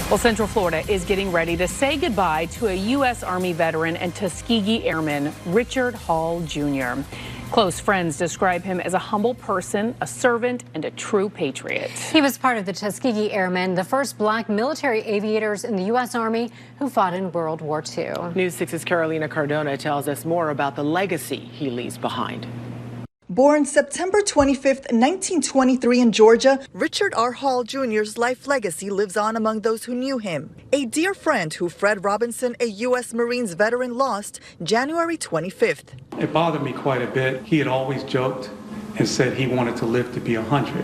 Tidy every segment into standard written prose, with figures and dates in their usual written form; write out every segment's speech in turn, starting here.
Well, Central Florida is getting ready to say goodbye to a U.S. Army veteran and Tuskegee Airman, Richard Hall, Jr. Close friends describe him as a humble person, a servant, and a true patriot. He was part of the Tuskegee Airmen, the first black military aviators in the U.S. Army who fought in World War II. News 6's Carolina Cardona tells us more about the legacy he leaves behind. Born September 25, 1923 in Georgia, Richard R. Hall Jr.'s life legacy lives on among those who knew him. A dear friend who Fred Robinson, a U.S. Marines veteran, lost January 25th. It bothered me quite a bit. He had always joked and said he wanted to live to be 100.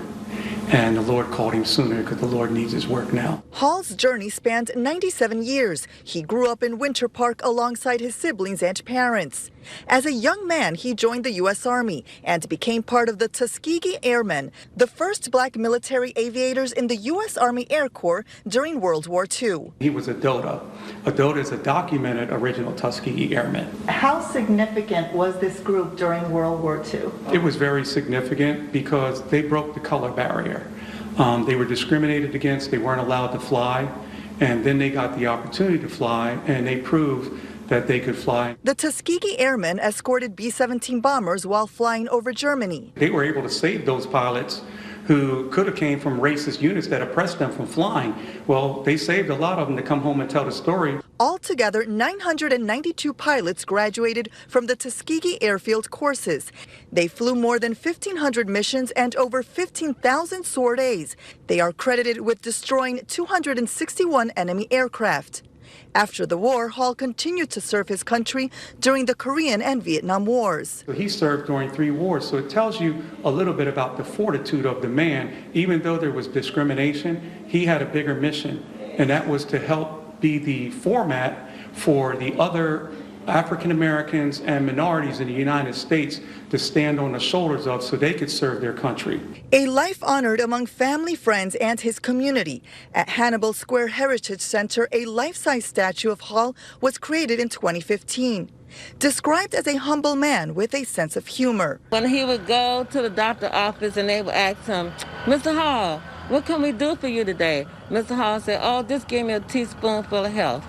And the Lord called him sooner because the Lord needs his work now. Hall's journey spanned 97 years. He grew up in Winter Park alongside his siblings and parents. As a young man, he joined the U.S. Army and became part of the Tuskegee Airmen, the first black military aviators in the U.S. Army Air Corps during World War II. He was a DOTA. A DOTA is a documented original Tuskegee Airman. How significant was this group during World War II? It was very significant because they broke the color barrier. They were discriminated against, they weren't allowed to fly, and then they got the opportunity to fly, and they proved that they could fly. The Tuskegee Airmen escorted B-17 bombers while flying over Germany. They were able to save those pilots who could have came from racist units that oppressed them from flying. Well, they saved a lot of them to come home and tell the story. Altogether, 992 pilots graduated from the Tuskegee Airfield courses. They flew more than 1,500 missions and over 15,000 SOAR days. They are credited with destroying 261 enemy aircraft. After the war, Hall continued to serve his country during the Korean and Vietnam Wars. He served during 3 wars, so it tells you a little bit about the fortitude of the man. Even though there was discrimination, he had a bigger mission, and that was to help be the format for the other African Americans and minorities in the United States to stand on the shoulders of so they could serve their country. A life honored among family, friends, and his community. At Hannibal Square Heritage Center, a life-size statue of Hall was created in 2015. Described as a humble man with a sense of humor. When he would go to the doctor's office and they would ask him, "Mr. Hall, what can we do for you today?" Mr. Hall said, "Oh, just give me a teaspoonful of health.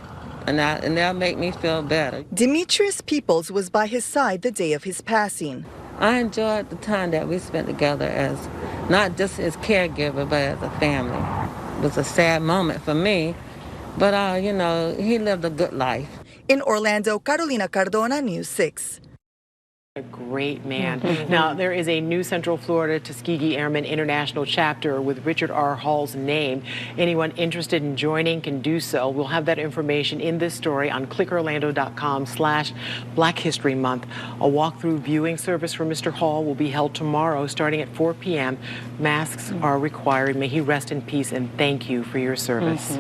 And that'll make me feel better." Demetrius Peoples was by his side the day of his passing. I enjoyed the time that we spent together as not just his caregiver, but as a family. It was a sad moment for me, but you know, he lived a good life. In Orlando, Carolina Cardona, News 6. A great man. Now, there is a new Central Florida Tuskegee Airmen International chapter with Richard R. Hall's name. Anyone interested in joining can do so. We'll have that information in this story on clickorlando.com/Black History Month. A walkthrough viewing service for Mr. Hall will be held tomorrow starting at 4 p.m. Masks are required. May he rest in peace, and thank you for your service.